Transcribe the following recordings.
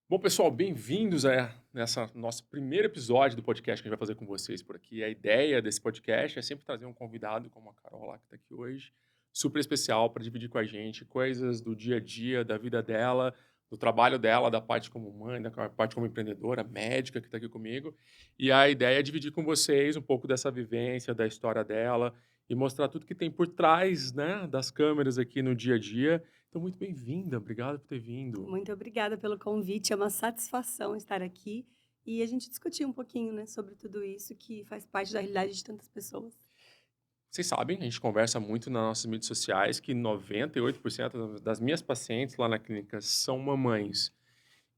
Bom, pessoal, bem-vindos a nessa nosso primeiro episódio do podcast que a gente vai fazer com vocês por aqui. A ideia desse podcast é sempre trazer um convidado, como a Carol lá que está aqui hoje, super especial para dividir com a gente coisas do dia a dia, da vida dela, do trabalho dela, da parte como mãe, da parte como empreendedora, médica que está aqui comigo. E a ideia é dividir com vocês um pouco dessa vivência, da história dela e mostrar tudo que tem por trás, né, das câmeras aqui no dia a dia. Então, muito bem-vinda, obrigado por ter vindo. Muito obrigada pelo convite, é uma satisfação estar aqui e a gente discutir um pouquinho, né, sobre tudo isso que faz parte da realidade de tantas pessoas. Vocês sabem, a gente conversa muito nas nossas mídias sociais que 98% das minhas pacientes lá na clínica são mamães.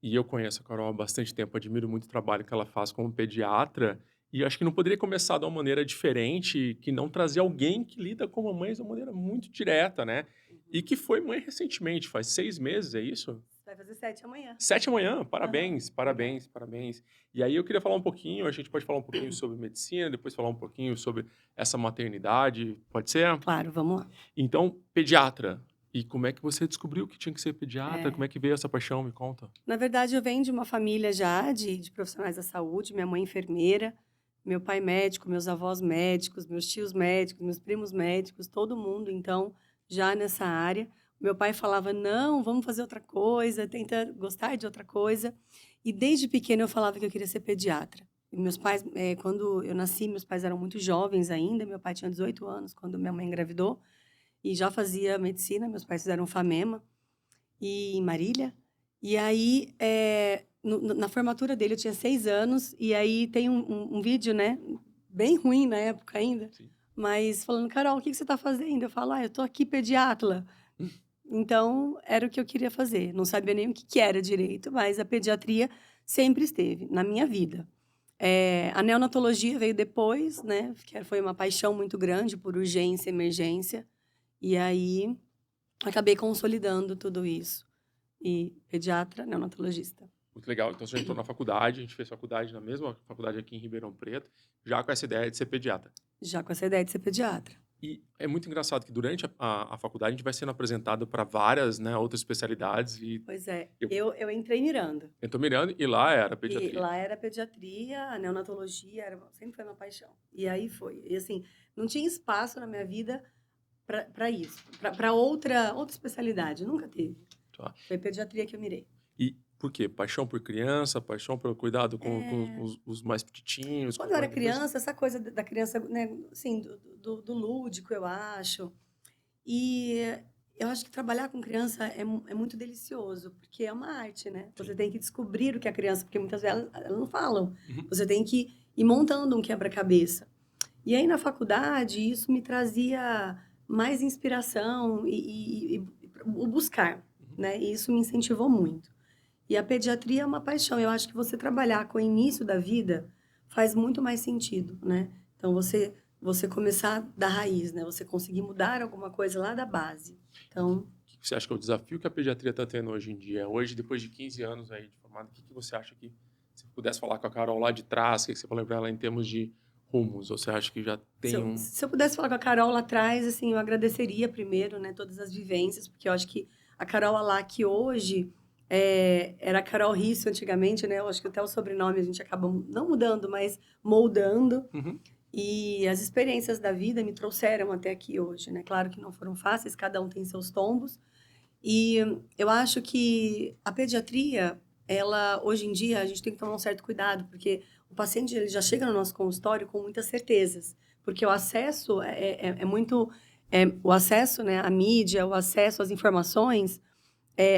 E eu conheço a Carol há bastante tempo, admiro muito o trabalho que ela faz como pediatra. E acho que não poderia começar de uma maneira diferente que não trazer alguém que lida com mamães de uma maneira muito direta, né? E Uhum. que foi mãe recentemente, faz 6 meses, é isso? Vai fazer 7 amanhã. 7 da manhã, Aham, parabéns, obrigada. parabéns, parabéns. E aí eu queria falar um pouquinho, a gente pode falar um pouquinho sobre medicina, depois falar um pouquinho sobre essa maternidade, pode ser? Claro, vamos lá. Então, pediatra. E como é que você descobriu que tinha que ser pediatra? Como É, é que veio essa paixão? Me conta. na verdade, eu venho de uma família já de profissionais da saúde, minha mãe enfermeira, meu pai médico, meus avós médicos, meus tios médicos, meus primos médicos, todo mundo, então, já nessa área. Meu pai falava: "Não, vamos fazer outra coisa, tenta gostar de outra coisa". E desde pequena eu falava que eu queria ser pediatra. E meus pais, quando eu nasci, meus pais eram muito jovens ainda, meu pai tinha 18 anos quando minha mãe engravidou, e já fazia medicina, meus pais fizeram FAMEMA em Marília. E aí, na formatura dele eu tinha 6 anos, e aí tem um vídeo, né, bem ruim na época ainda, Sim. mas falando: "Carol, o que que você está fazendo?" Eu falo: "Ah, eu tô aqui pediatra". Então, era o que eu queria fazer, não sabia nem o que que era direito, mas a pediatria sempre esteve na minha vida. A neonatologia veio depois, né, que foi uma paixão muito grande por urgência, emergência, e aí acabei consolidando tudo isso. E pediatra, neonatologista. Muito legal. Então, você já entrou na faculdade, a gente fez faculdade na mesma faculdade aqui em Ribeirão Preto, já com essa ideia de ser pediatra. Já com essa ideia de ser pediatra. E é muito engraçado que durante a faculdade a gente vai sendo apresentado para várias, né, outras especialidades e Pois é, eu eu entrei mirando, estou mirando e lá era e pediatria. lá era pediatria, a neonatologia sempre foi uma paixão. E aí foi, e assim, não tinha espaço na minha vida para isso, para outra especialidade, nunca teve. Tá? Foi pediatria que eu mirei. E por quê? Paixão por criança, paixão pelo cuidado com Eh, os mais petitinhos, com Quando os eu era mais bebês? criança, essa coisa da criança, né, assim, do lúdico, eu acho. E eu acho que trabalhar com criança é muito delicioso, porque é uma arte, né. Você Sim. tem que descobrir o que é a criança, porque muitas vezes elas não falam. Uhum. Você tem que ir montando um quebra-cabeça. E aí na faculdade isso me trazia mais inspiração e o buscar, Uhum. né, e isso me incentivou muito. E a pediatria é uma paixão, eu acho que você trabalhar com o início da vida faz muito mais sentido, né. Então você começar da raiz, né, você conseguir mudar alguma coisa lá da base. E o Então, que você acha que é o desafio que a pediatria está tendo hoje em dia? Hoje, depois de 15 anos aí de formado, o que você acha que, se pudesse falar com a Carol lá de trás, o que você falou para ela em termos de rumos? Ou você acha que já se tem eu um... se eu pudesse falar com a Carol lá atrás, assim, eu agradeceria primeiro, né, todas as vivências, porque eu acho que a Carol Alak hoje, era a Carol Risso antigamente, né, eu acho que até o sobrenome a gente acaba não mudando, mas moldando. Uhum. E as experiências da vida me trouxeram até aqui hoje, né. Claro que não foram fáceis, cada um tem seus tombos. E eu acho que a pediatria, ela hoje em dia, a gente tem que tomar um certo cuidado, porque o paciente ele já chega no nosso consultório com muitas certezas, porque o acesso é muito o acesso, né, à mídia, o acesso às informações,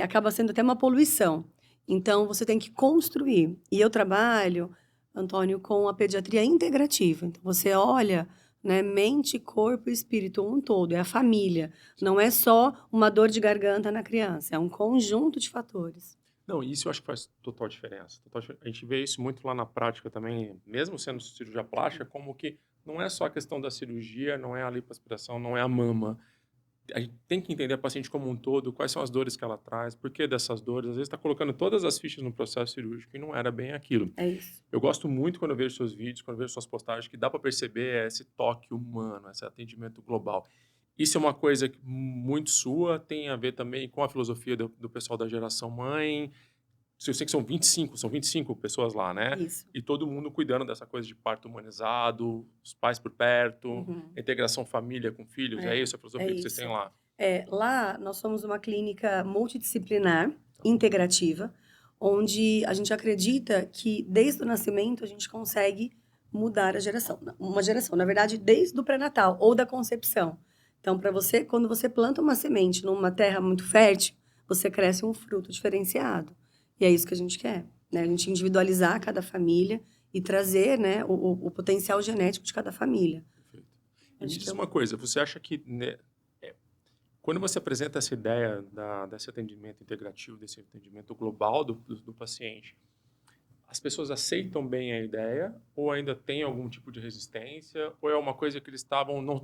acaba sendo até uma poluição. Então você tem que construir. E eu trabalho, Antônio, com a pediatria integrativa. Então você olha, né, mente, corpo e espírito, um todo, é a família. Não é só uma dor de garganta na criança, é um conjunto de fatores. Não, isso eu acho que faz total diferença. A gente vê isso muito lá na prática também, mesmo sendo cirurgia plástica, como que não é só a questão da cirurgia, não é a lipoaspiração, não é a mama. A gente tem que entender a paciente como um todo, quais são as dores que ela traz, por que dessas dores. Às vezes está colocando todas as fichas no processo cirúrgico e não era bem aquilo. É isso. Eu gosto muito quando eu vejo seus vídeos, quando eu vejo suas postagens, que dá para perceber esse toque humano, esse atendimento global. Isso é uma coisa muito sua, tem a ver também com a filosofia do pessoal da geração mãe. Eu sei que são 25 pessoas lá, né? Isso. E todo mundo cuidando dessa coisa de parto humanizado, os pais por perto, Uhum. integração família com filhos, é isso a filosofia que vocês têm isso. lá? Lá nós somos uma clínica multidisciplinar, Tá. integrativa, onde a gente acredita que desde o nascimento a gente consegue mudar a geração. Uma geração, na verdade, desde o pré-natal ou da concepção. Então, quando você planta uma semente numa terra muito fértil, você cresce um fruto diferenciado. E é isso que a gente quer, né? A gente individualizar cada família e trazer, né, o potencial genético de cada família. Perfeito. E me Acho diz que uma coisa, você acha que quando você apresenta essa ideia desse atendimento integrativo, desse atendimento global do paciente, as pessoas aceitam bem a ideia ou ainda tem algum tipo de resistência? Ou é uma coisa que eles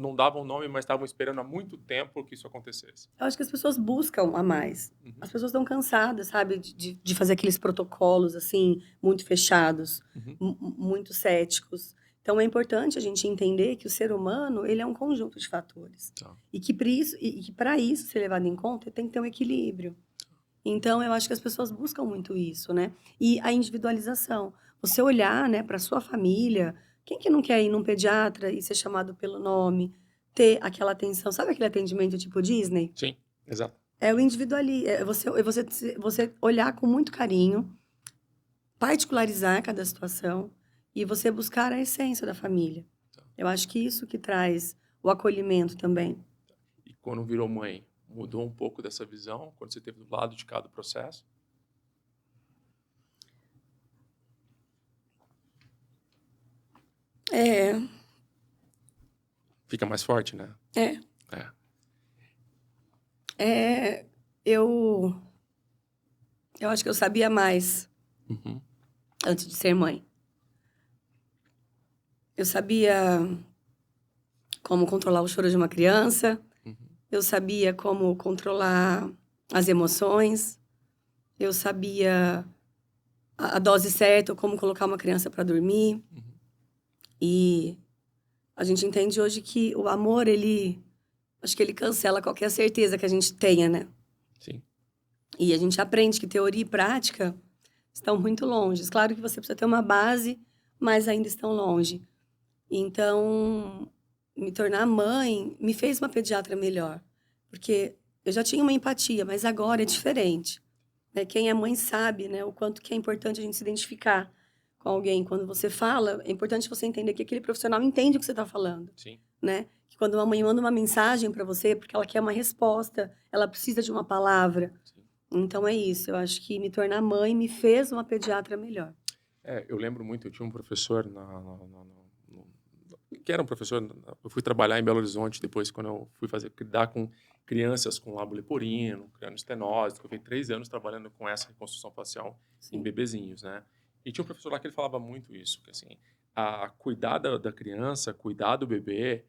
não davam nome, mas estavam esperando há muito tempo que isso acontecesse? Eu acho que as pessoas buscam a mais. Uhum. As pessoas estão cansadas, sabe, de fazer aqueles protocolos, assim, muito fechados, muito céticos. Então, é importante a gente entender que o ser humano, ele é um conjunto de fatores. Tá. E que para isso ser levado em conta, tem que ter um equilíbrio. Então, eu acho que as pessoas buscam muito isso, né? E a individualização. Você olhar, né, para sua família. Quem que não quer ir num pediatra e ser chamado pelo nome? Ter aquela atenção. Sabe aquele atendimento tipo Disney? Sim, exato. É o individualismo. Você olhar com muito carinho, particularizar cada situação e você buscar a essência da família. Tá. Eu acho que isso que traz o acolhimento também. E quando virou mãe, mudou um pouco dessa visão? Quando você esteve do lado de cada processo? É, Fica mais forte, né? é. É. Eu acho que eu sabia mais Uhum. antes de ser mãe. Eu sabia como controlar o choro de uma criança. Uhum. Eu sabia como controlar as emoções. Eu sabia a dose certa, como colocar uma criança para dormir. Uhum. E a gente entende hoje que o amor, acho que ele cancela qualquer certeza que a gente tenha, né? Sim. E a gente aprende que teoria e prática estão muito longe. Claro que você precisa ter uma base, mas ainda estão longe. Então, me tornar mãe me fez uma pediatra melhor. Porque eu já tinha uma empatia, mas agora é diferente. Né? Quem é mãe sabe, né, o quanto que é importante a gente se identificar com alguém. Quando você fala, é importante você entender que aquele profissional entende o que você está falando. Sim. Né? Que quando uma mãe manda uma mensagem para você, porque ela quer uma resposta, ela precisa de uma palavra. Sim. Então é isso. Eu acho que me tornar mãe me fez uma pediatra melhor. Eu lembro muito, eu tinha um professor que era um professor, eu fui trabalhar em Belo Horizonte depois, quando eu fui lidar com crianças com lábio leporino, criando estenose, eu fiquei 3 anos trabalhando com essa reconstrução facial em bebezinhos, né? E tinha um professor lá que ele falava muito isso, que assim, cuidar da criança, cuidar do bebê,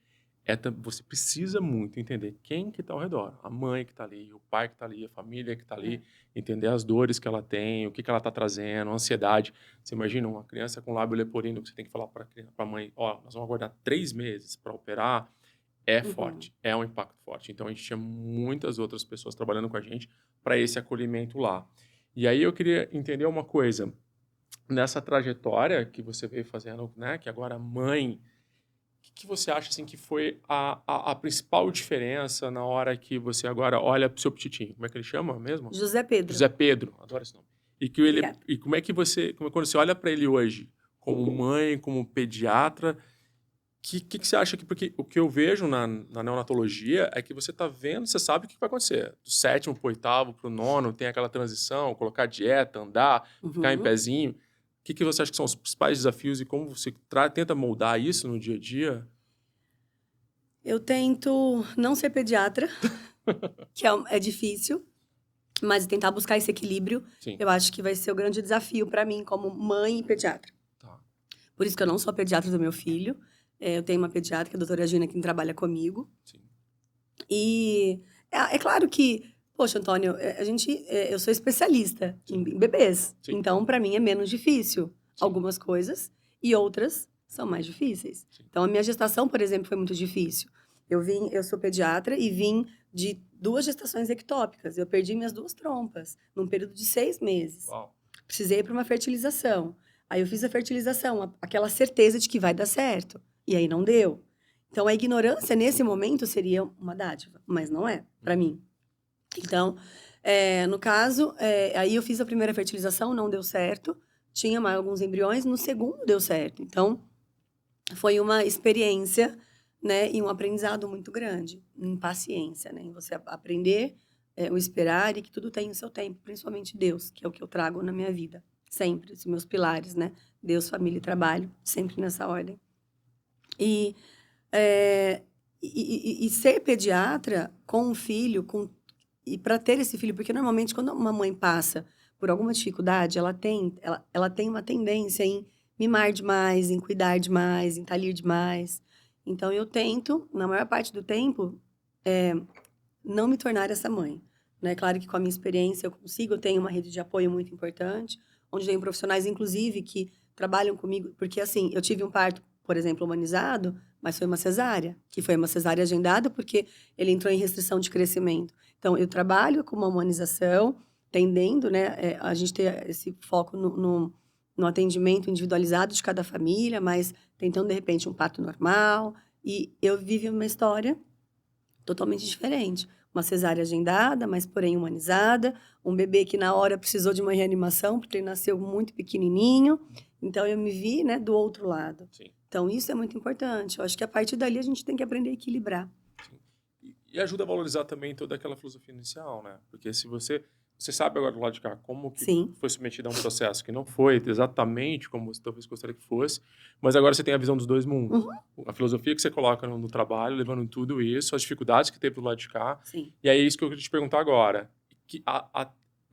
você precisa muito entender quem que está ao redor, a mãe que está ali, o pai que está ali, a família que está ali, entender as dores que ela tem, o que ela está trazendo, a ansiedade. Você imagina uma criança com lábio leporino que você tem que falar para a mãe, nós vamos aguardar 3 meses para operar, forte, é um impacto forte. Então a gente tinha muitas outras pessoas trabalhando com a gente para esse acolhimento lá. E aí eu queria entender uma coisa, nessa trajetória que você veio fazendo, né, que agora mãe, o que você acha assim, que foi a principal diferença na hora que você agora olha para o seu petitinho? Como é que ele chama mesmo? José Pedro. José Pedro, adoro esse nome. E como é que quando você olha para ele hoje, como mãe, como pediatra, o que você acha que... Porque o que eu vejo na neonatologia é que você está vendo, você sabe o que vai acontecer. Do 7º para o 8º, para o 9º, tem aquela transição, colocar dieta, andar, ficar em pezinho. O que você acha que são os principais desafios e como você tenta moldar isso no dia a dia? Eu tento não ser pediatra, que é difícil, mas tentar buscar esse equilíbrio, Sim. Eu acho que vai ser o grande desafio para mim como mãe e pediatra. Tá. Por isso que eu não sou pediatra do meu filho. Eu tenho uma pediatra, que é a doutora Gina, que trabalha comigo. Sim. E é claro que, poxa, Antônio, eu sou especialista em bebês. Sim. Então, para mim, é menos difícil algumas coisas e outras são mais difíceis. Sim. Então, a minha gestação, por exemplo, foi muito difícil. Eu sou pediatra e vim de 2 gestações ectópicas. Eu perdi minhas 2 trompas num período de 6 meses. Uau. precisei ir para uma fertilização. Aí eu fiz a fertilização, aquela certeza de que vai dar certo. E aí não deu. Então, a ignorância, nesse momento, seria uma dádiva. Mas não é, para mim. Então, no caso, aí eu fiz a primeira fertilização, não deu certo. Tinha mais alguns embriões. No segundo, deu certo. Então, foi uma experiência, né? E um aprendizado muito grande. Em paciência, né? Em você aprender, o esperar e que tudo tem o seu tempo. Principalmente Deus, que é o que eu trago na minha vida. Sempre, os meus pilares, né? Deus, família e trabalho, sempre nessa ordem. E ser pediatra com um filho, e para ter esse filho, porque normalmente quando uma mãe passa por alguma dificuldade, ela tem uma tendência em mimar demais, em cuidar demais, em talir demais. Então eu tento, na maior parte do tempo, não me tornar essa mãe. Né? Claro que com a minha experiência eu consigo, eu tenho uma rede de apoio muito importante, onde tem profissionais, inclusive, que trabalham comigo, porque assim, eu tive um parto, por exemplo, humanizado, mas foi uma cesárea, que foi uma cesárea agendada porque ele entrou em restrição de crescimento. Então, eu trabalho com uma humanização, tendendo, né, a gente ter esse foco no atendimento individualizado de cada família, mas tentando, de repente, um parto normal. E eu vivi uma história totalmente diferente. Uma cesárea agendada, mas porém humanizada. Um bebê que na hora precisou de uma reanimação, porque ele nasceu muito pequenininho. Então, eu me vi, né, do outro lado. Sim. Então, isso é muito importante. Eu acho que a partir dali a gente tem que aprender a equilibrar. Sim. E ajuda a valorizar também toda aquela filosofia inicial, né? Porque se você sabe agora do lado de cá como que Sim. foi submetido a um processo que não foi exatamente como você talvez gostaria que fosse, mas agora você tem a visão dos dois mundos. Uhum. A filosofia que você coloca no trabalho, levando tudo isso, as dificuldades que teve do lado de cá. Sim. E aí é isso que eu queria te perguntar agora. Que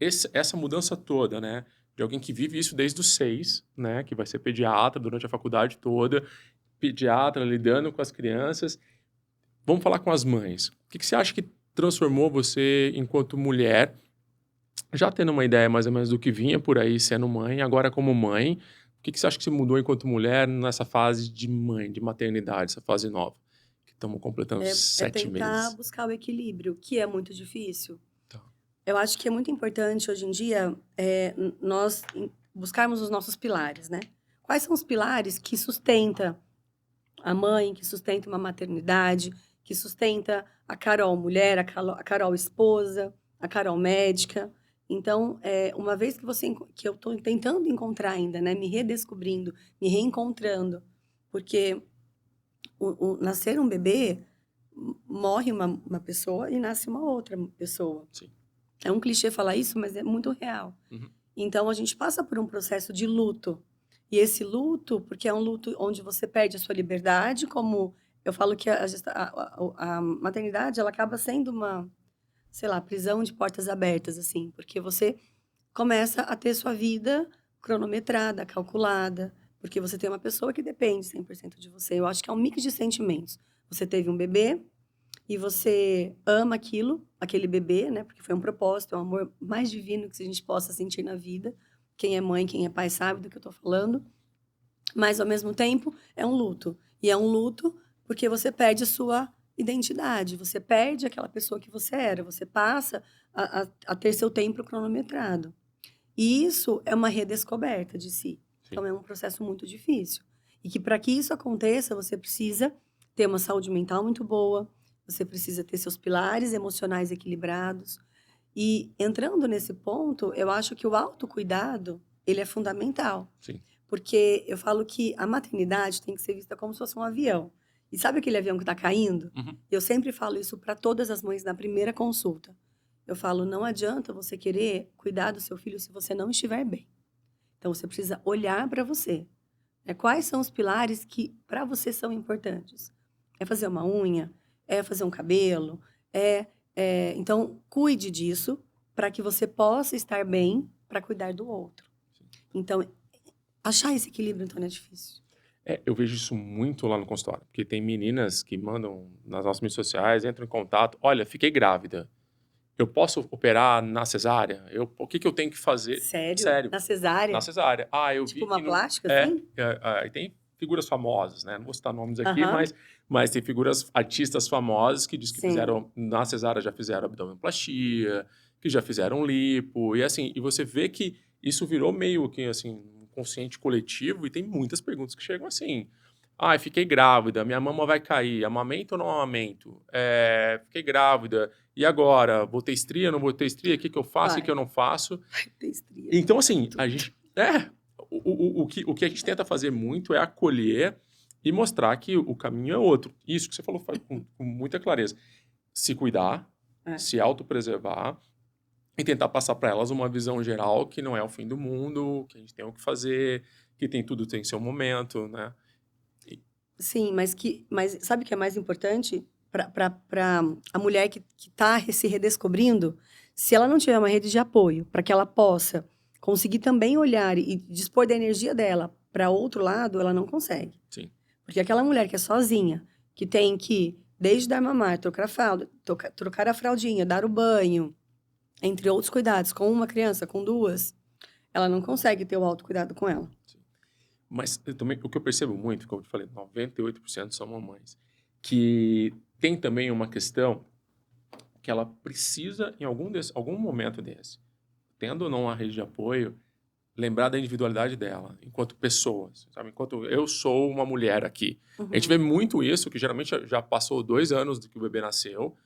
essa mudança toda, né? De alguém que vive isso desde os 6, né? Que vai ser pediatra durante a faculdade toda, pediatra lidando com as crianças. Vamos falar com as mães. O que você acha que transformou você enquanto mulher, já tendo uma ideia mais ou menos do que vinha por aí sendo mãe, agora como mãe, o que você acha que se mudou enquanto mulher nessa fase de mãe, de maternidade, essa fase nova? Que estamos completando 7 tentar meses. buscar o equilíbrio, que é muito difícil. Tá. Eu acho que é muito importante hoje em dia nós buscarmos os nossos pilares, né? Quais são os pilares que sustenta a mãe, que sustenta uma maternidade, que sustenta a Carol mulher, a Carol esposa, a Carol médica. Então, uma vez que eu estou tentando encontrar ainda, né? Me redescobrindo, me reencontrando, porque nascer um bebê, morre uma pessoa e nasce uma outra pessoa. Sim. É um clichê falar isso, mas é muito real. Uhum. Então, a gente passa por um processo de luto. E esse luto, porque é um luto onde você perde a sua liberdade, como eu falo que a maternidade, ela acaba sendo uma, sei lá, prisão de portas abertas, assim, porque você começa a ter sua vida cronometrada, calculada, porque você tem uma pessoa que depende 100% de você. Eu acho que é um mix de sentimentos. Você teve um bebê e você ama aquele bebê, né? Porque foi um propósito, é um amor mais divino que a gente possa sentir na vida. Quem é mãe, quem é pai sabe do que eu estou falando. Mas, ao mesmo tempo, é um luto. E é um luto porque você perde a sua identidade, você perde aquela pessoa que você era, você passa a ter seu tempo cronometrado. E isso é uma redescoberta de si. Sim. Então, é um processo muito difícil. E que, para que isso aconteça, você precisa ter uma saúde mental muito boa, você precisa ter seus pilares emocionais equilibrados. E, entrando nesse ponto, eu acho que o autocuidado, ele é fundamental. Sim. Porque eu falo que a maternidade tem que ser vista como se fosse um avião. E sabe aquele avião que está caindo? Uhum. Eu sempre falo isso para todas as mães na primeira consulta. Eu falo, não adianta você querer cuidar do seu filho se você não estiver bem. Então, você precisa olhar para você. Quais são os pilares que para você são importantes? É fazer uma unha? É fazer um cabelo? Então, cuide disso para que você possa estar bem para cuidar do outro. Então, achar esse equilíbrio, então, é difícil. Eu vejo isso muito lá no consultório, porque tem meninas que mandam nas nossas mídias sociais, entram em contato, olha, fiquei grávida, eu posso operar na cesárea? O que eu tenho que fazer? Sério? Na cesárea? Na cesárea. Eu tipo vi uma que plástica, assim? tem figuras famosas, né? Não vou citar nomes aqui, Aham. mas tem figuras, artistas famosas que diz que Sim. fizeram, na cesárea já fizeram abdominoplastia, que já fizeram lipo, e assim, e você vê que isso virou meio que, assim, um consciente coletivo e tem muitas perguntas que chegam assim. Ah, fiquei grávida, minha mama vai cair, amamento ou não amamento? Fiquei grávida, e agora? Vou ter estria, não vou ter estria? O que eu faço, o que eu não faço? Vai ter estria. Então, assim, Tudo. a gente... O que a gente tenta fazer muito é acolher e mostrar que o caminho é outro. Isso que você falou com muita clareza. Se cuidar, se autopreservar e tentar passar para elas uma visão geral que não é o fim do mundo, que a gente tem o que fazer, que tudo tem seu momento, né? Sim, mas sabe o que é mais importante para a mulher que está se redescobrindo? Se ela não tiver uma rede de apoio para que ela possa conseguir também olhar e dispor da energia dela para outro lado, ela não consegue. Sim. Porque aquela mulher que é sozinha, que tem que, desde dar mamar, trocar a fralda, trocar a fraldinha, dar o banho, entre outros cuidados, com uma criança, com duas, ela não consegue ter o autocuidado com ela. Mas também, o que eu percebo muito, como eu te falei, 98% são mamães, que tem também uma questão que ela precisa, em algum momento desse, tendo ou não a rede de apoio, lembrar da individualidade dela, enquanto pessoa, sabe? Enquanto eu sou uma mulher aqui. A gente vê muito isso, que geralmente já passou 2 anos do que o bebê nasceu,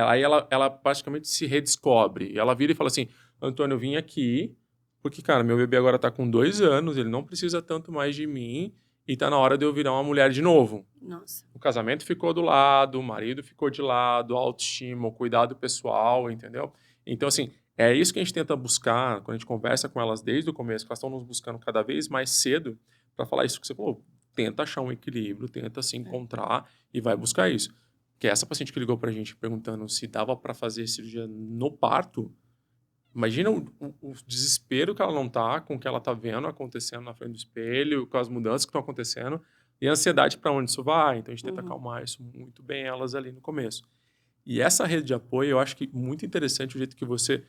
aí ela praticamente se redescobre. E ela vira e fala assim, Antônio, eu vim aqui porque, cara, meu bebê agora tá com 2 anos, ele não precisa tanto mais de mim e tá na hora de eu virar uma mulher de novo. Nossa. O casamento ficou do lado, o marido ficou de lado, a autoestima, o cuidado pessoal, entendeu? Então, assim, é isso que a gente tenta buscar quando a gente conversa com elas desde o começo, que elas estão nos buscando cada vez mais cedo para falar isso que você falou. Tenta achar um equilíbrio, tenta se encontrar e vai buscar isso. Que essa paciente que ligou pra gente perguntando se dava para fazer cirurgia no parto, imagina o desespero que ela não tá com o que ela tá vendo acontecendo na frente do espelho, com as mudanças que estão acontecendo e a ansiedade para onde isso vai. Então a gente tenta acalmar isso muito bem elas ali no começo. E essa rede de apoio, eu acho que muito interessante o jeito que você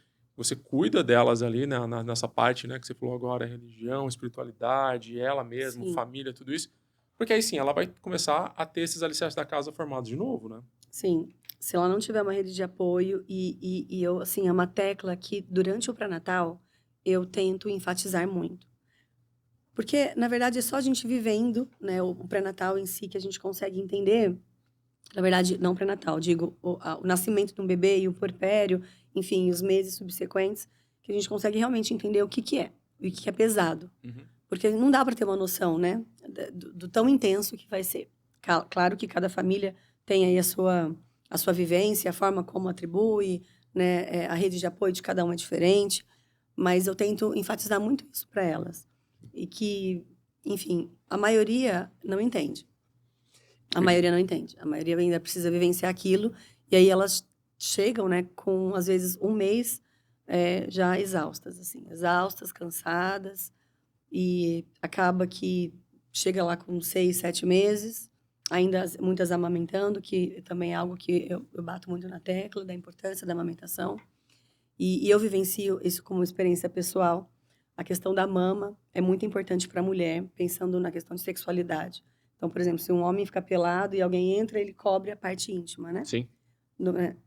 cuida delas ali, né, nessa parte, né, que você falou agora, religião, espiritualidade, ela mesma, Sim. família, tudo isso. Porque aí sim, ela vai começar a ter esses alicerces da casa formados de novo, né? Sim. Se ela não tiver uma rede de apoio e eu, assim, é uma tecla que durante o pré-natal eu tento enfatizar muito. Porque, na verdade, é só a gente vivendo, né, o pré-natal em si que a gente consegue entender. Na verdade, não pré-natal, digo, o nascimento de um bebê e o puerpério, enfim, os meses subsequentes, que a gente consegue realmente entender o que é, e o que é pesado. Porque não dá para ter uma noção, né, do tão intenso que vai ser. Claro que cada família tem aí a sua vivência, a forma como atribui, né, a rede de apoio de cada um é diferente, mas eu tento enfatizar muito isso para elas. E que, enfim, a maioria não entende. A maioria não entende. A maioria ainda precisa vivenciar aquilo. E aí elas chegam, né, com, às vezes, um mês já exaustas, assim. Exaustas, cansadas. E acaba que chega lá com 6, 7 meses, ainda muitas amamentando, que também é algo que eu bato muito na tecla, da importância da amamentação. E eu vivencio isso como experiência pessoal. A questão da mama é muito importante para a mulher, pensando na questão de sexualidade. Então, por exemplo, se um homem fica pelado e alguém entra, ele cobre a parte íntima, né? Sim.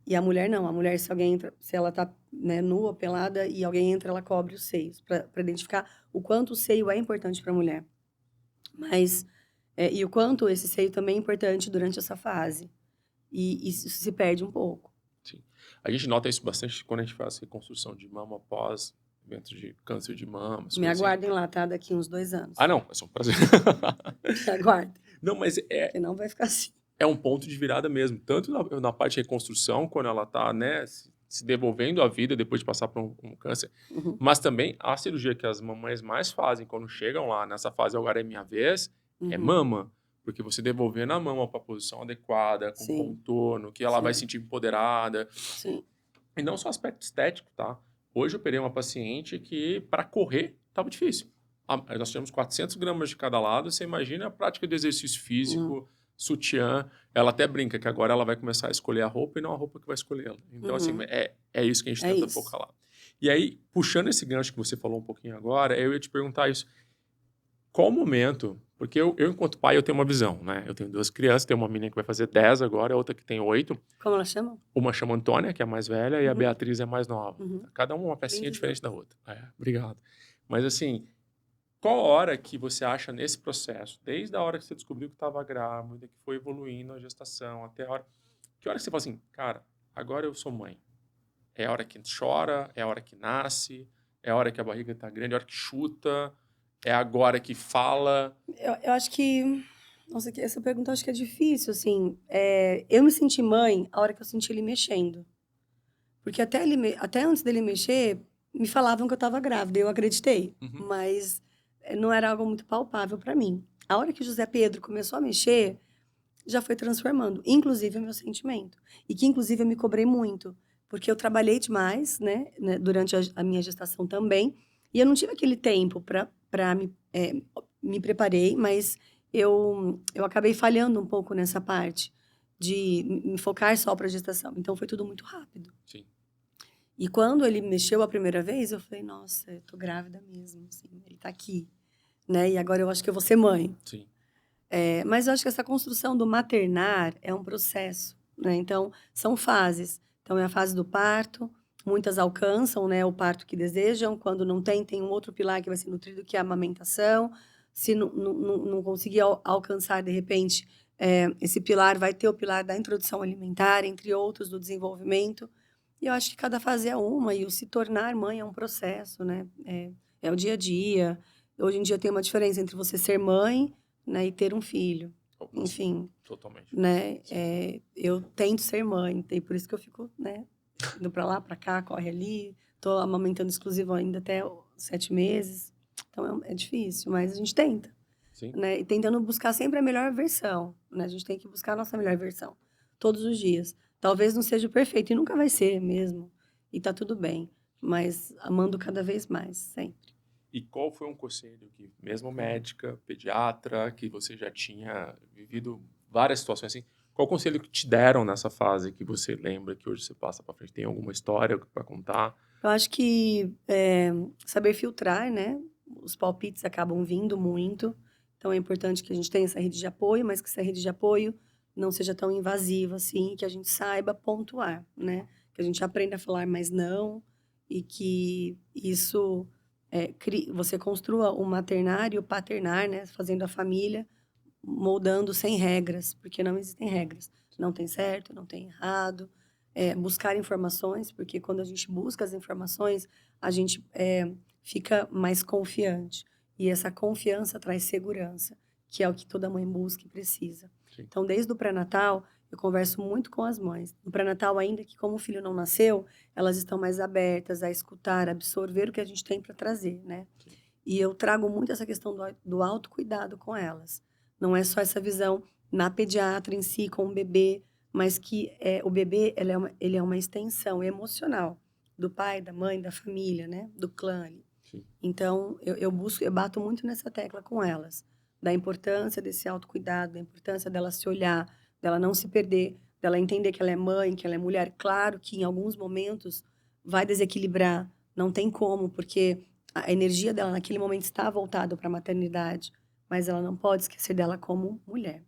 E a mulher não. A mulher, se alguém entra, se ela tá, né, nua, pelada, e alguém entra, ela cobre os seios, para identificar o quanto o seio é importante para a mulher. Mas, e o quanto esse seio também é importante durante essa fase. E isso se perde um pouco. Sim. A gente nota isso bastante quando a gente faz reconstrução de mama após eventos de câncer de mama. Me Assim. aguardem lá, tá? Daqui uns 2 anos. Ah, não. É um prazer. Me aguardem. Não, mas Porque não vai ficar assim. É um ponto de virada mesmo. Tanto na parte de reconstrução, quando ela está, né, se devolvendo à vida depois de passar por um câncer. Mas também a cirurgia que as mamães mais fazem quando chegam lá nessa fase, agora é minha vez, é mama. Porque você devolvendo a mama para a posição adequada, com contorno, que ela vai se sentir empoderada. Sim. E não só aspecto estético, tá? Hoje eu operei uma paciente que, para correr, estava difícil. Nós tínhamos 400 gramas de cada lado. Você imagina a prática de exercício físico, sutiã. Ela até brinca que agora ela vai começar a escolher a roupa e não a roupa que vai escolher ela. Então, assim, é isso que a gente tenta focar lá. E aí, puxando esse gancho que você falou um pouquinho agora, eu ia te perguntar isso. qual o momento? Porque eu, enquanto pai, eu tenho uma visão, né? Eu tenho 2 crianças, tenho uma menina que vai fazer 10 agora, outra que tem 8. Como elas chamam? Uma chama Antônia, que é a mais velha, e a Uhum, Beatriz é a mais nova. uhum. Cada uma pecinha Lindos diferente da nomes. outra. Obrigado. Mas assim, qual hora que você acha nesse processo, desde a hora que você descobriu que estava grávida, que foi evoluindo a gestação, até a hora... Que hora que você fala assim, cara, agora eu sou mãe? É a hora que chora, é a hora que nasce, é a hora que a barriga tá grande, é a hora que chuta, é agora que fala. Eu acho que... Nossa, essa pergunta eu acho que é difícil, assim. Eu me senti mãe a hora que eu senti ele mexendo. Porque até antes dele mexer, me falavam que eu estava grávida, eu acreditei. Uhum. Mas não era algo muito palpável para mim. A hora que o José Pedro começou a mexer, já foi transformando, inclusive o meu sentimento. E que, inclusive, eu me cobrei muito, porque eu trabalhei demais, né, durante a minha gestação também, e eu não tive aquele tempo para me preparei, mas eu acabei falhando um pouco nessa parte de me focar só para a gestação. Então, foi tudo muito rápido. Sim, E quando ele mexeu a primeira vez, eu falei, nossa, eu tô grávida mesmo, assim, ele tá aqui, né? E agora eu acho que eu vou ser mãe. sim, Mas eu acho que essa construção do maternar é um processo, né? Então, são fases. Então, é a fase do parto, muitas alcançam, né, o parto que desejam. Quando não tem, tem um outro pilar que vai ser nutrido, que é a amamentação. Se não conseguir alcançar, de repente, esse pilar, vai ter o pilar da introdução alimentar, entre outros, do desenvolvimento. E eu acho que cada fase é uma, e o se tornar mãe é um processo, né? É o dia a dia. Hoje em dia tem uma diferença entre você ser mãe, né, e ter um filho. nossa, Enfim, totalmente. né? Sim, Eu tento ser mãe, e por isso que eu fico, né, indo para lá, para cá, corre ali. Tô amamentando exclusivo ainda até os 7 meses. Então é difícil, mas a gente tenta, sim, né? E tentando buscar sempre a melhor versão, né? A gente tem que buscar a nossa melhor versão todos os dias. Talvez não seja o perfeito e nunca vai ser mesmo. E tá tudo bem, mas amando cada vez mais, sempre. E qual foi um conselho que, mesmo médica, pediatra, que você já tinha vivido várias situações assim, qual conselho que te deram nessa fase que você lembra que hoje você passa para frente? Tem alguma história para contar? Eu acho que saber filtrar, né? Os palpites acabam vindo muito, então é importante que a gente tenha essa rede de apoio, mas que essa rede de apoio não seja tão invasiva assim, que a gente saiba pontuar, né? Que a gente aprenda a falar mais não e que isso você construa o maternar e o paternar, né? Fazendo a família, moldando sem regras, porque não existem regras. Não tem certo, não tem errado. Buscar informações, porque quando a gente busca as informações, a gente fica mais confiante. E essa confiança traz segurança, que é o que toda mãe busca e precisa. Sim, Então, desde o pré-natal, eu converso muito com as mães. No pré-natal, ainda que como o filho não nasceu, elas estão mais abertas a escutar, a absorver o que a gente tem para trazer, né? sim, E eu trago muito essa questão do autocuidado com elas. Não é só essa visão na pediatra em si, com o bebê, mas que o bebê ele é uma extensão emocional do pai, da mãe, da família, né? Do clã ali. sim. Então, eu bato muito nessa tecla com elas, da importância desse autocuidado, da importância dela se olhar, dela não se perder, dela entender que ela é mãe, que ela é mulher. Claro que em alguns momentos vai desequilibrar, não tem como, porque a energia dela naquele momento está voltada para a maternidade, mas ela não pode esquecer dela como mulher.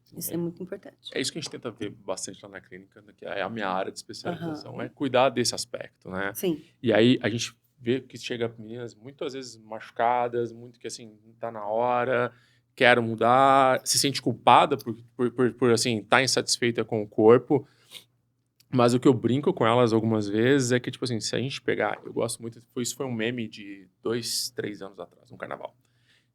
Sim, Isso é muito importante. é isso que a gente tenta ver bastante lá na clínica, né, que é a minha área de especialização, é Aham. cuidar desse aspecto, né? Sim. E aí a gente vê que chega meninas muitas vezes machucadas, muito que assim, não tá na hora, quero mudar, se sente culpada por assim, estar insatisfeita com o corpo. Mas o que eu brinco com elas algumas vezes é que, tipo assim, se a gente pegar, eu gosto muito, isso foi um meme de 2, 3 anos atrás, um carnaval.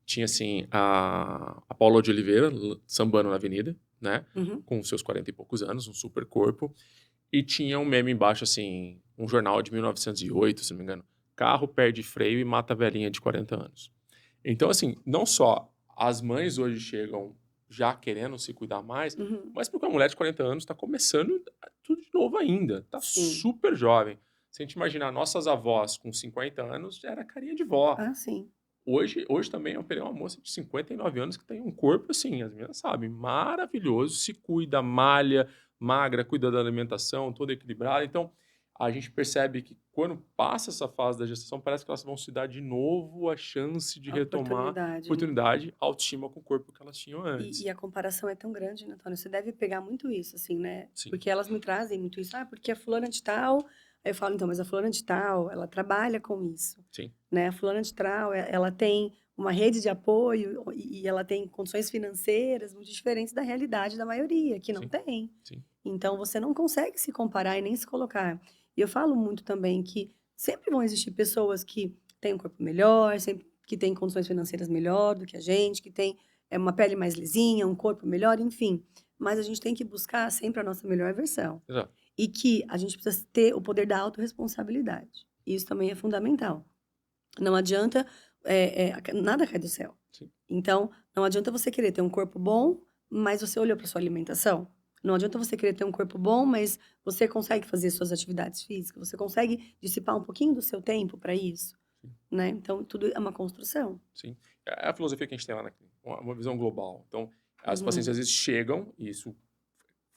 Tinha, assim, a Paula de Oliveira sambando na avenida, né? Uhum. Com seus 40 e poucos anos, um super corpo. E tinha um meme embaixo, assim, um jornal de 1908, se não me engano. Carro perde freio e mata a velhinha de 40 anos. Então, assim, não só as mães hoje chegam já querendo se cuidar mais, Uhum. mas porque uma mulher de 40 anos está começando tudo de novo ainda. Está Sim. super jovem. Se a gente imaginar nossas avós com 50 anos, já era carinha de vó. Ah, sim. Hoje também eu peguei uma moça de 59 anos que tem um corpo assim, as meninas sabem, maravilhoso, se cuida, malha, magra, cuida da alimentação, toda equilibrada. Então, a gente percebe que quando passa essa fase da gestação, parece que elas vão se dar de novo a chance de A retomar oportunidade, né? oportunidade, autoestima com o corpo que elas tinham E antes. a comparação é tão grande, né, Antônio? Você deve pegar muito isso, assim, né? Sim, Porque elas me trazem muito isso. Ah, porque a fulana de tal... Aí eu falo, então, mas a fulana de tal, ela trabalha com isso, sim, né? A fulana de tal, ela tem uma rede de apoio e ela tem condições financeiras muito diferentes da realidade da maioria, que não sim, tem. sim, Então, você não consegue se comparar e nem se colocar. E eu falo muito também que sempre vão existir pessoas que têm um corpo melhor, sempre que têm condições financeiras melhor do que a gente, que têm uma pele mais lisinha, um corpo melhor, enfim. Mas a gente tem que buscar sempre a nossa melhor versão. exato. E que a gente precisa ter o poder da autorresponsabilidade. Isso também é fundamental. Não adianta, nada cai do céu. Sim, Então, não adianta você querer ter um corpo bom, mas você olhou para sua alimentação. Não adianta você querer ter um corpo bom, mas você consegue fazer suas atividades físicas, você consegue dissipar um pouquinho do seu tempo para isso, sim, né? Então, tudo é uma construção. sim. É a filosofia que a gente tem lá na clínica, uma visão global. Então, as pacientes Uhum. às vezes chegam, e isso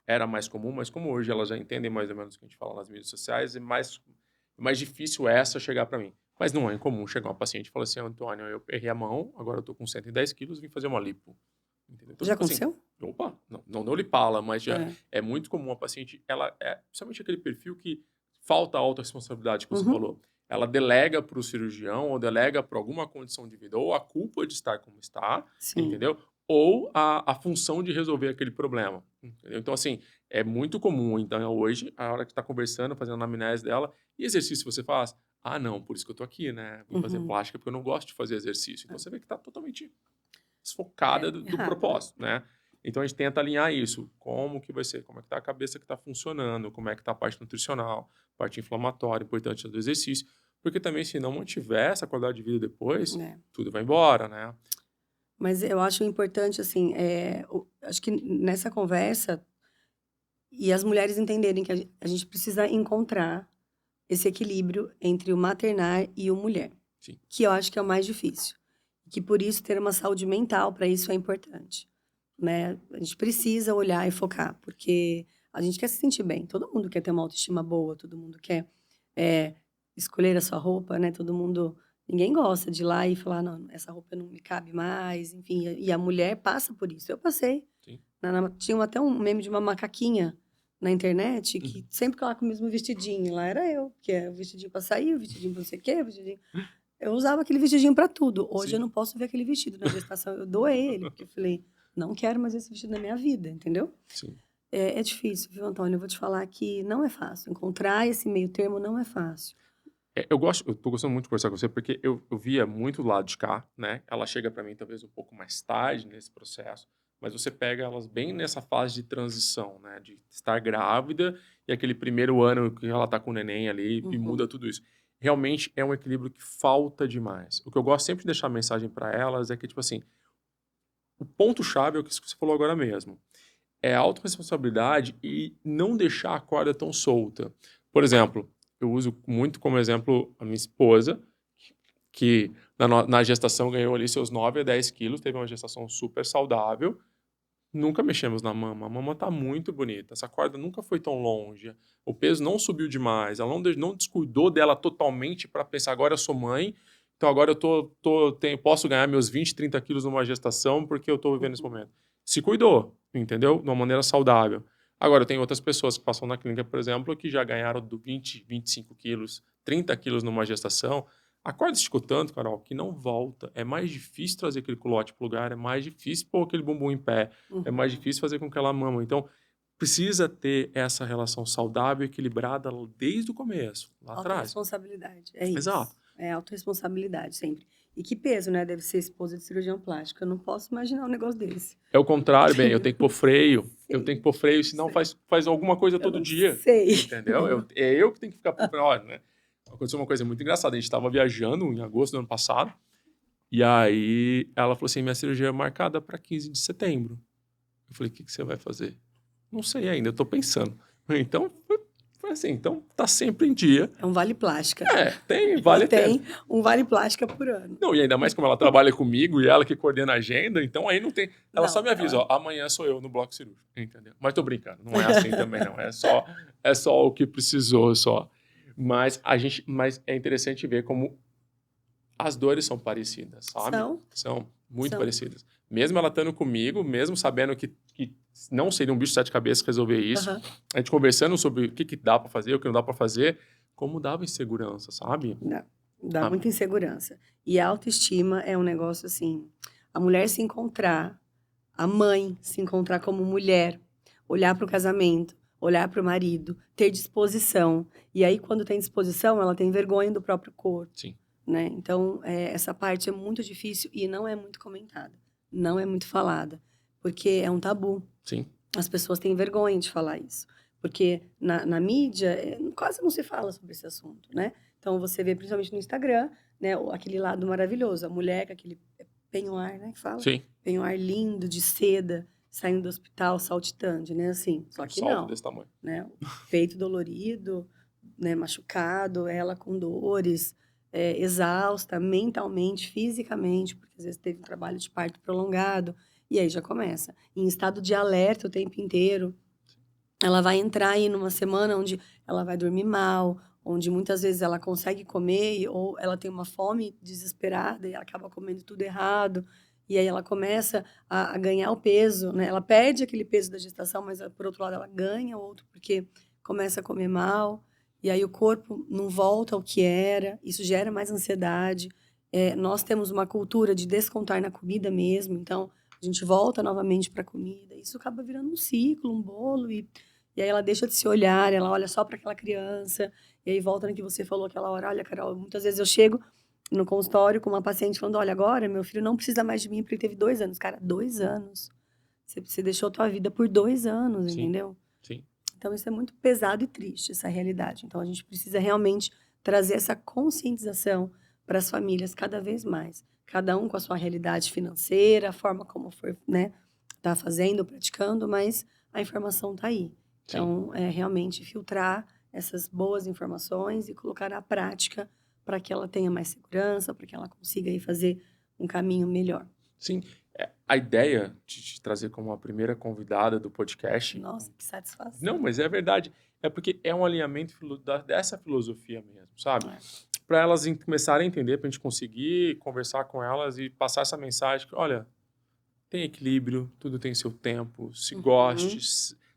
era mais comum, mas como hoje elas já entendem mais ou menos o que a gente fala nas mídias sociais, é mais difícil essa chegar para mim. Mas não é incomum chegar uma paciente e falar assim, Antônio, eu errei a mão, agora eu tô com 110 quilos, vim fazer uma lipo. Entendeu? Então, Já tipo assim, aconteceu? opa, não Lipala, mas já É. é muito comum a paciente, ela é principalmente aquele perfil que falta a autorresponsabilidade que você Uhum. falou. Ela delega para o cirurgião, ou delega para alguma condição de vida, ou a culpa de estar como está, Sim. entendeu? Ou a função de resolver aquele problema. Entendeu? Então, assim, é muito comum, então, hoje, a hora que está conversando, fazendo a anamnese dela, e exercício você faz? Ah, não, por isso que eu tô aqui, né? Vim fazer Uhum. plástica porque eu não gosto de fazer exercício. Então, É. você vê que tá totalmente desfocada do Errado, né? propósito, né? Então a gente tenta alinhar isso. Como que vai ser? Como é que tá a cabeça que tá funcionando? Como é que tá a parte nutricional, parte inflamatória, importante do exercício. Porque também, se não mantiver essa qualidade de vida depois, É. tudo vai embora, né? Mas eu acho importante, assim, acho que nessa conversa, e as mulheres entenderem que a gente precisa encontrar esse equilíbrio entre o maternar e o mulher, Sim, que eu acho que é o mais difícil. Que por isso ter uma saúde mental para isso é importante, né? A gente precisa olhar e focar, porque a gente quer se sentir bem. Todo mundo quer ter uma autoestima boa, todo mundo quer é, escolher a sua roupa, né? Todo mundo, ninguém gosta de ir lá e falar, não, essa roupa não me cabe mais, enfim. E a mulher passa por isso. Eu passei. sim. Tinha até um meme de uma macaquinha na internet Uhum. que sempre colocava o mesmo vestidinho. Lá era eu, que é o vestidinho para sair, o vestidinho para não sei o quê, o vestidinho. Eu usava aquele vestidinho para tudo. Hoje eu Sim, não posso ver aquele vestido na gestação. Eu doei ele, porque eu falei, não quero mais esse vestido na minha vida, entendeu? sim. É difícil, viu, Antônio? Eu vou te falar que não é fácil. Encontrar esse meio termo não é fácil. Eu tô gostando muito de conversar com você, porque eu via muito do lado de cá, né? Ela chega para mim talvez um pouco mais tarde nesse processo, mas você pega elas bem nessa fase de transição, né? De estar grávida e aquele primeiro ano que ela tá com o neném ali e muda Uhum, tudo isso. Realmente é um equilíbrio que falta demais. O que eu gosto sempre de deixar a mensagem para elas é que, tipo assim, o ponto-chave é o que você falou agora mesmo. É a autorresponsabilidade e não deixar a corda tão solta. Por exemplo, eu uso muito como exemplo a minha esposa, que na gestação ganhou ali seus 9 a 10 quilos, teve uma gestação super saudável, nunca mexemos na mama. A mama tá muito bonita, essa corda nunca foi tão longe, o peso não subiu demais, ela não descuidou dela totalmente para pensar, agora eu sou mãe, então agora eu posso ganhar meus 20, 30 quilos numa gestação porque eu tô vivendo esse uhum. momento. Se cuidou, entendeu? De uma maneira saudável. Agora, tem outras pessoas que passam na clínica, por exemplo, que já ganharam do 20, 25 quilos, 30 quilos numa gestação. A corda esticou tanto, Carol, que não volta. É mais difícil trazer aquele culote pro lugar, é mais difícil pôr aquele bumbum em pé, é mais Uhum. difícil fazer com que ela mama. Então, precisa ter essa relação saudável e equilibrada desde o começo, lá atrás. Autorresponsabilidade, é Exato. isso. É autorresponsabilidade sempre. E que peso, né? Deve ser esposa de cirurgião plástico. Eu não posso imaginar um negócio desse. É o contrário, bem, eu Entendeu? tenho que pôr freio. Eu tenho que Sei, pôr freio, não senão sei. faz alguma coisa Eu todo não dia. sei. Entendeu? É eu que tenho que ficar por freio. Olha, né? Aconteceu uma coisa muito engraçada. A gente estava viajando em agosto do ano passado. E aí ela falou assim: minha cirurgia é marcada para 15 de setembro. Eu falei: o que você vai fazer? Não sei ainda, eu tô pensando. Então, foi assim, então tá sempre em dia. É um vale plástica. Ela Vale a pena. tem um vale plástica por ano. Não, e ainda mais como ela trabalha comigo e ela que coordena a agenda, então aí não tem. Ela só Não, me avisa, ela. ó, amanhã sou eu no bloco cirúrgico, entendeu? Mas tô brincando, não é assim também, não. É só o que precisou, só. Mas é interessante ver como as dores são parecidas, sabe? São muito parecidas. Mesmo ela estando comigo, mesmo sabendo que não seria um bicho de 7 cabeças resolver isso, a gente conversando sobre o que dá pra fazer, o que não dá pra fazer, como dava insegurança, sabe? Dá muita insegurança. E a autoestima é um negócio assim, a mulher se encontrar, a mãe se encontrar como mulher, olhar para o casamento, olhar para o marido, ter disposição. E aí, quando tem disposição, ela tem vergonha do próprio corpo. Sim. Né? Então, essa parte é muito difícil e não é muito comentada. Não é muito falada. Porque é um tabu. Sim. As pessoas têm vergonha de falar isso. Porque na mídia, quase não se fala sobre esse assunto, né? Então, você vê, principalmente no Instagram, né, aquele lado maravilhoso. A mulher com aquele penhoar, né? Que fala? Sim. Penhoar lindo, de seda, saindo do hospital, saltitante, né? Assim, só que salto não. desse tamanho. Né? O peito dolorido, né? Machucado, ela com dores, exausta mentalmente, fisicamente, porque às vezes teve um trabalho de parto prolongado. E aí já começa. Em estado de alerta o tempo inteiro. Ela vai entrar aí numa semana onde ela vai dormir mal, onde muitas vezes ela consegue comer ou ela tem uma fome desesperada e ela acaba comendo tudo errado. E aí ela começa a ganhar o peso, né? Ela perde aquele peso da gestação, mas por outro lado ela ganha outro porque começa a comer mal. E aí o corpo não volta ao que era, isso gera mais ansiedade. Nós temos uma cultura de descontar na comida mesmo, então a gente volta novamente para a comida. Isso acaba virando um ciclo, um bolo, e aí ela deixa de se olhar, ela olha só para aquela criança, e aí volta no que você falou aquela hora. Olha, Carol, muitas vezes eu chego no consultório com uma paciente falando, olha, agora meu filho não precisa mais de mim porque ele teve 2 anos. Cara, 2 anos. Você deixou a tua vida por 2 anos, Sim. entendeu? Sim. Então isso é muito pesado e triste, essa realidade. Então a gente precisa realmente trazer essa conscientização para as famílias cada vez mais. Cada um com a sua realidade financeira, a forma como for, né, tá fazendo, praticando, mas a informação está aí. Então, realmente filtrar essas boas informações e colocar na prática para que ela tenha mais segurança, para que ela consiga aí fazer um caminho melhor. Sim. A ideia de te trazer como a primeira convidada do podcast... Nossa, que satisfação. Não, mas é verdade. É porque é um alinhamento dessa filosofia mesmo, sabe? Para elas começarem a entender, para a gente conseguir conversar com elas e passar essa mensagem que, olha, tem equilíbrio, tudo tem seu tempo, se goste,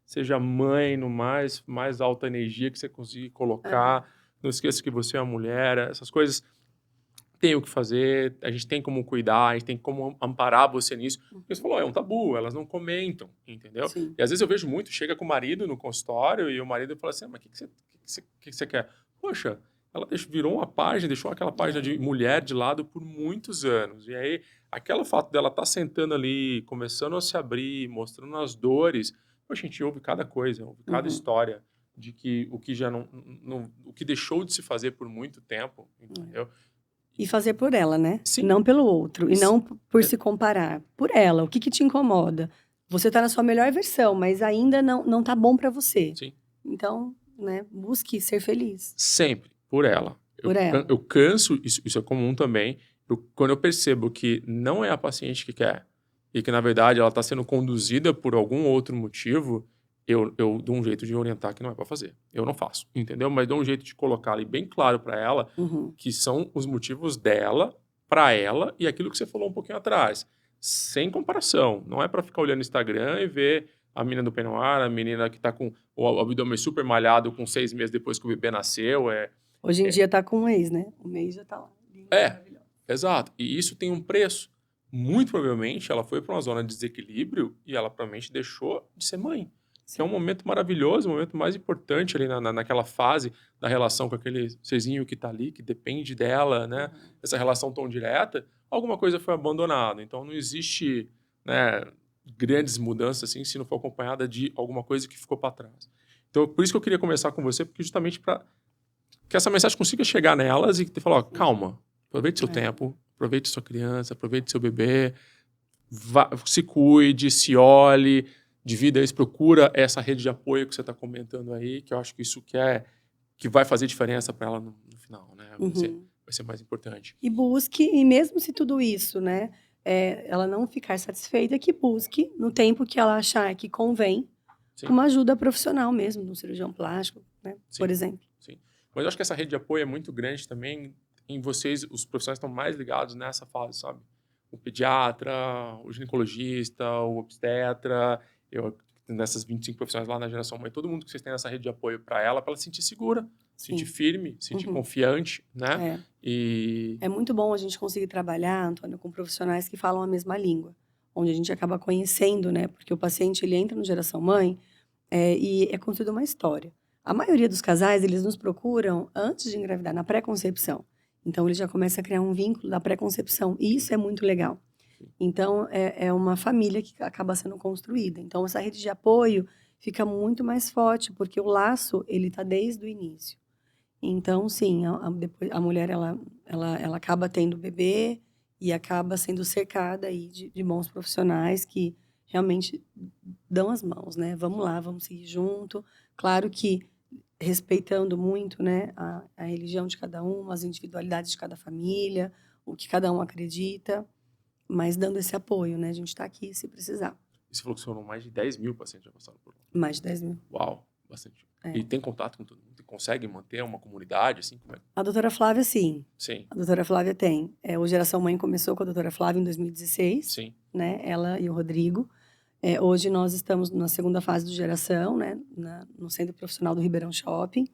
seja mãe no mais alta energia que você conseguir colocar, não esqueça que você é uma mulher, essas coisas tem o que fazer, a gente tem como cuidar, a gente tem como amparar você nisso. Porque você falou, é um tabu, elas não comentam, entendeu? Sim. E às vezes eu vejo muito, chega com o marido no consultório e o marido fala assim, mas o que você quer? Poxa, ela virou uma página, deixou aquela página de mulher de lado por muitos anos. E aí, aquele fato dela estar sentando ali, começando a se abrir, mostrando as dores, poxa, a gente ouve cada coisa, ouve cada história de que o que já o que deixou de se fazer por muito tempo, entendeu? E fazer por ela, né? Sim. Não pelo outro. E não por se comparar. Por ela. O que te incomoda? Você tá na sua melhor versão, mas ainda não tá bom para você. Sim. Então, né? Busque ser feliz. Sempre. Por ela. Por ela. Eu canso, isso é comum também, quando eu percebo que não é a paciente que quer e que, na verdade, ela está sendo conduzida por algum outro motivo, eu dou um jeito de orientar que não é para fazer. Eu não faço, entendeu? Mas dou um jeito de colocar ali bem claro para ela que são os motivos dela, para ela, e aquilo que você falou um pouquinho atrás. Sem comparação. Não é para ficar olhando no Instagram e ver a menina do Peignoir, a menina que está com o abdômen super malhado com 6 meses depois que o bebê nasceu. Hoje em dia tá com um mês, né? O mês já tá lá. Exato. E isso tem um preço. Muito provavelmente ela foi para uma zona de desequilíbrio e ela provavelmente deixou de ser mãe. Que é um momento maravilhoso, o momento mais importante ali naquela fase da relação com aquele serzinho que está ali, que depende dela, né? Essa relação tão direta, alguma coisa foi abandonada. Então não existe, né, grandes mudanças assim se não for acompanhada de alguma coisa que ficou para trás. Então por isso que eu queria conversar com você, porque justamente para que essa mensagem consiga chegar nelas e que falar, ó, calma, aproveite seu tempo, aproveite sua criança, aproveite seu bebê, se cuide, se olhe, divida isso, procura essa rede de apoio que você está comentando aí, que eu acho que isso que vai fazer diferença para ela no final, né? Vai ser mais importante. E busque, e mesmo se tudo isso, né, ela não ficar satisfeita, que busque, no tempo que ela achar que convém, uma ajuda profissional mesmo, um cirurgião plástico, né, por exemplo. Sim. Mas eu acho que essa rede de apoio é muito grande também em vocês, os profissionais estão mais ligados nessa fase, sabe? O pediatra, o ginecologista, o obstetra, nessas 25 profissionais lá na Geração Mãe, todo mundo que vocês têm nessa rede de apoio para ela se sentir segura, se sentir Sim. firme, se sentir confiante, né? É muito bom a gente conseguir trabalhar, Antônio, com profissionais que falam a mesma língua, onde a gente acaba conhecendo, né? Porque o paciente, ele entra no Geração Mãe e é construída uma história. A maioria dos casais, eles nos procuram antes de engravidar, na pré-concepção. Então, ele já começa a criar um vínculo da pré-concepção. E isso é muito legal. Então, é uma família que acaba sendo construída. Então, essa rede de apoio fica muito mais forte, porque o laço, ele está desde o início. Então, sim, depois, a mulher, ela acaba tendo bebê e acaba sendo cercada aí de bons profissionais que realmente dão as mãos, né? Vamos lá, vamos seguir junto. Claro que respeitando muito, né, a religião de cada um, as individualidades de cada família, o que cada um acredita, mas dando esse apoio, né? A gente está aqui se precisar. E você falou que foram mais de 10 mil pacientes já passaram por lá. Mais de 10 mil. Uau, bastante. E tem contato com todo mundo? Consegue manter uma comunidade, assim? Como é? A doutora Flávia, sim. Sim. A doutora Flávia tem. O Geração Mãe começou com a doutora Flávia em 2016. Sim. Né? Ela e o Rodrigo. Hoje nós estamos na segunda fase do Geração, né? No Centro Profissional do Ribeirão Shopping.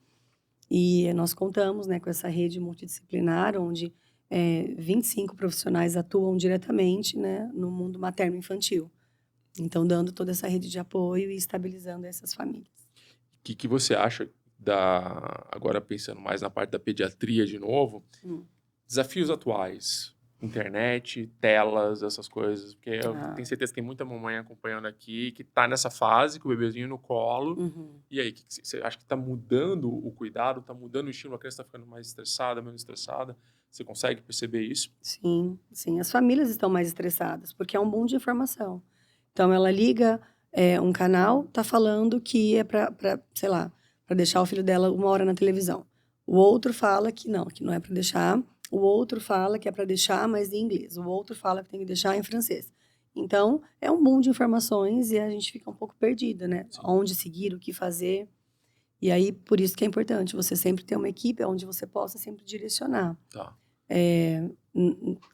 E nós contamos, né, com essa rede multidisciplinar, onde 25 profissionais atuam diretamente, né, no mundo materno-infantil. Então, dando toda essa rede de apoio e estabilizando essas famílias. O que você acha agora pensando mais na parte da pediatria de novo, desafios atuais, internet, telas, essas coisas, porque eu tenho certeza que tem muita mamãe acompanhando aqui que tá nessa fase, com o bebezinho no colo, e aí, você acha que tá mudando o cuidado, tá mudando o estímulo, a criança tá ficando mais estressada, menos estressada? Você consegue perceber isso? Sim, sim, as famílias estão mais estressadas, porque é um boom de informação. Então, ela liga um canal, tá falando que é para sei lá, para deixar o filho dela 1 hora na televisão. O outro fala que não é para deixar. O outro fala que é para deixar, mas em inglês. O outro fala que tem que deixar em francês. Então, é um boom de informações e a gente fica um pouco perdida, né? Sim. Onde seguir, o que fazer. E aí, por isso que é importante você sempre ter uma equipe onde você possa sempre direcionar. Tá.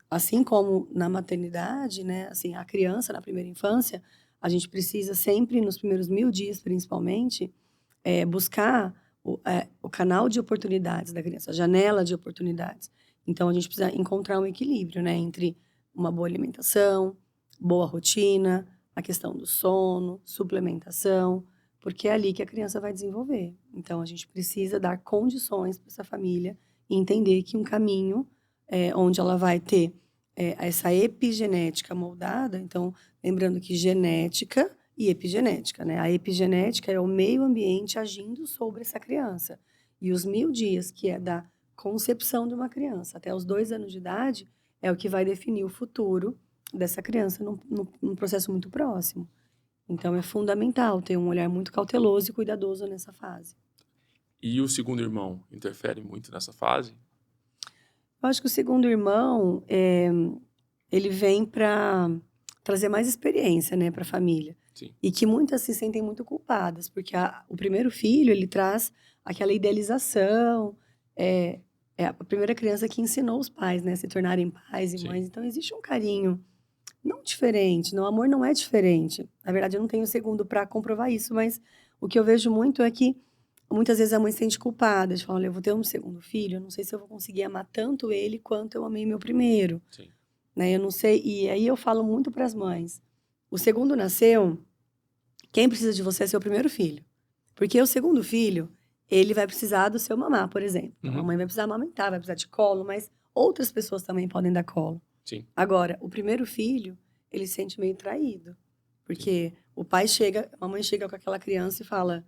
Assim como na maternidade, né? Assim, a criança na primeira infância, a gente precisa sempre, nos primeiros 1000 dias principalmente, buscar o canal de oportunidades da criança, a janela de oportunidades. Então, a gente precisa encontrar um equilíbrio, né? Entre uma boa alimentação, boa rotina, a questão do sono, suplementação, porque é ali que a criança vai desenvolver. Então, a gente precisa dar condições para essa família e entender que um caminho onde ela vai ter essa epigenética moldada. Então, lembrando que genética e epigenética, né? A epigenética é o meio ambiente agindo sobre essa criança. E os 1000 dias, que é da concepção de uma criança até os 2 anos de idade, é o que vai definir o futuro dessa criança num processo muito próximo. Então, é fundamental ter um olhar muito cauteloso e cuidadoso nessa fase. E o segundo irmão interfere muito nessa fase? Eu acho que o segundo irmão, ele vem para trazer mais experiência, né, para a família. Sim. E que muitas se sentem muito culpadas, porque o primeiro filho, ele traz aquela idealização, é a primeira criança que ensinou os pais, né, a se tornarem pais e mães. Sim. Então, existe um carinho não diferente, o amor não é diferente. Na verdade, eu não tenho segundo para comprovar isso, mas o que eu vejo muito é que muitas vezes a mãe se sente culpada, de falar, olha, eu vou ter um segundo filho, eu não sei se eu vou conseguir amar tanto ele quanto eu amei meu primeiro. Sim. Né? Eu não sei, e aí eu falo muito para as mães, o segundo nasceu, quem precisa de você é seu primeiro filho. Porque o segundo filho, ele vai precisar do seu mamar, por exemplo. Então, a mãe vai precisar amamentar, vai precisar de colo, mas outras pessoas também podem dar colo. Sim. Agora, o primeiro filho, ele se sente meio traído. Porque o pai chega, a mãe chega com aquela criança e fala,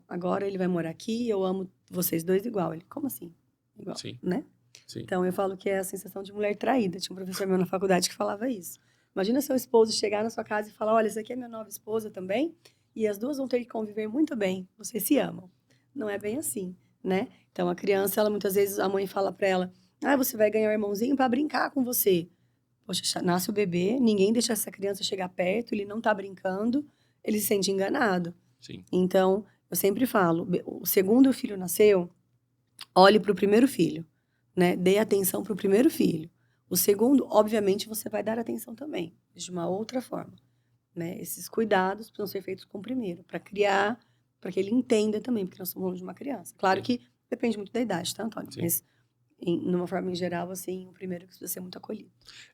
agora ele vai morar aqui, eu amo vocês dois igual. Ele, como assim? Igual, sim. Né? Sim. Então, eu falo que é a sensação de mulher traída. Tinha um professor meu na faculdade que falava isso. Imagina seu esposo chegar na sua casa e falar, olha, essa aqui é minha nova esposa também, e as duas vão ter que conviver muito bem, vocês se amam. Não é bem assim, né? Então, a criança, ela muitas vezes, a mãe fala pra ela, você vai ganhar um irmãozinho para brincar com você. Poxa, nasce o bebê, ninguém deixa essa criança chegar perto, ele não tá brincando, ele se sente enganado. Sim. Então, eu sempre falo, o segundo filho nasceu, olhe para o primeiro filho, né? Dê atenção para o primeiro filho. O segundo, obviamente, você vai dar atenção também, de uma outra forma, né? Esses cuidados precisam ser feitos com o primeiro, para criar, para que ele entenda também, porque nós estamos falando de uma criança. Claro Sim. que depende muito da idade, tá, Antônio? Sim. Mas, numa forma em geral, assim, o primeiro precisa ser muito acolhido.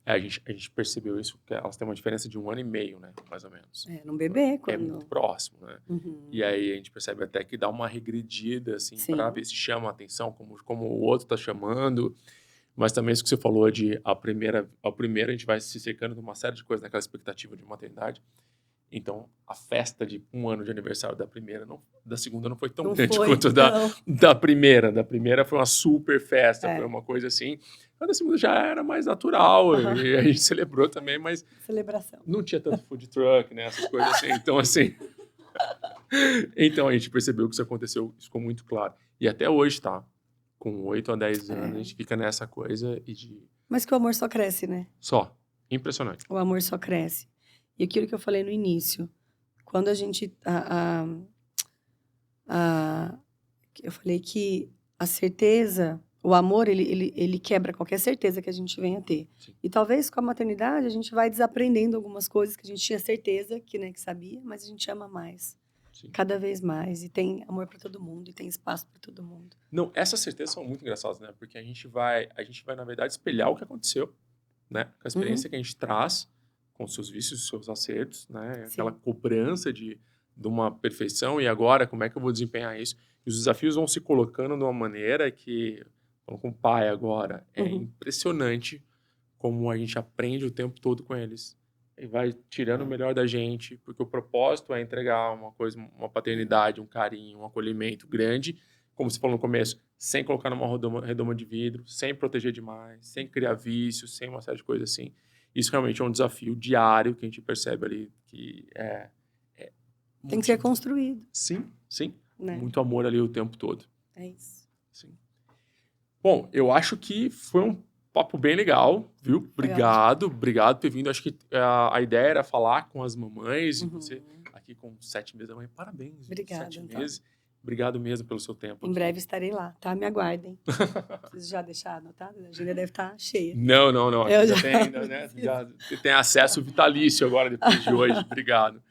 A gente percebeu isso, que elas têm uma diferença de 1 ano e meio, né? Mais ou menos. Num bebê, É quando... muito próximo, né? Uhum. E aí a gente percebe até que dá uma regredida, assim, Sim. para ver se chama a atenção, como o outro tá chamando. Mas também isso que você falou de a primeira a gente vai se secando de uma série de coisas naquela expectativa de maternidade. Então, a festa de 1 ano de aniversário da primeira, da segunda não foi tão Não grande foi, quanto não. da primeira. Da primeira foi uma super festa, É. foi uma coisa assim. A da segunda já era mais natural, e a gente celebrou também, mas Celebração. não tinha tanto food truck, né? Essas coisas assim. Então, assim... Então, a gente percebeu que isso aconteceu, isso ficou muito claro. E até hoje, tá? Com 8 a 10 anos, a gente fica nessa coisa e de... Mas que o amor só cresce, né? Só. Impressionante. O amor só cresce. E aquilo que eu falei no início, quando a gente... eu falei que a certeza, o amor, ele quebra qualquer certeza que a gente venha ter. Sim. E talvez com a maternidade a gente vai desaprendendo algumas coisas que a gente tinha certeza que sabia, mas a gente ama mais. Sim. Cada vez mais. E tem amor para todo mundo, e tem espaço para todo mundo. Não, essas certezas são muito engraçadas, né? Porque a gente vai, na verdade, espelhar o que aconteceu, né? Com a experiência que a gente traz, com os seus vícios, os seus acertos, né? Aquela cobrança de uma perfeição, e agora, como é que eu vou desempenhar isso? E os desafios vão se colocando de uma maneira que, falando com o pai agora, é impressionante como a gente aprende o tempo todo com eles. E vai tirando o melhor da gente, porque o propósito é entregar uma coisa, uma paternidade, um carinho, um acolhimento grande, como você falou no começo, sem colocar numa redoma de vidro, sem proteger demais, sem criar vícios, sem uma série de coisas assim. Isso realmente é um desafio diário que a gente percebe ali, que tem que ser construído. Sim, sim. Né? Muito amor ali o tempo todo. É isso. Sim. Bom, eu acho que foi um papo bem legal, viu? Obrigado por ter vindo. Acho que a ideia era falar com as mamães, e você aqui com 7 meses da mãe. Parabéns. Obrigada, 7 meses. Obrigado mesmo pelo seu tempo. Em breve estarei lá, tá? Me aguardem. Vocês já deixaram anotado? A agenda deve estar cheia. Não. Eu já tem, né? Já tem acesso vitalício agora, depois de hoje. Obrigado.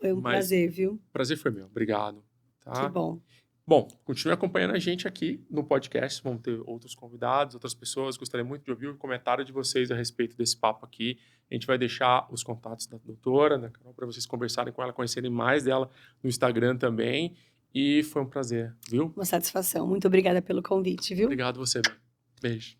Foi um prazer, viu? Prazer foi meu. Obrigado. Tá? Que bom. Bom, continue acompanhando a gente aqui no podcast. Vamos ter outros convidados, outras pessoas. Gostaria muito de ouvir o comentário de vocês a respeito desse papo aqui. A gente vai deixar os contatos da doutora, da Carol, para vocês conversarem com ela, conhecerem mais dela no Instagram também. E foi um prazer, viu? Uma satisfação. Muito obrigada pelo convite, viu? Obrigado você, bem. Beijo.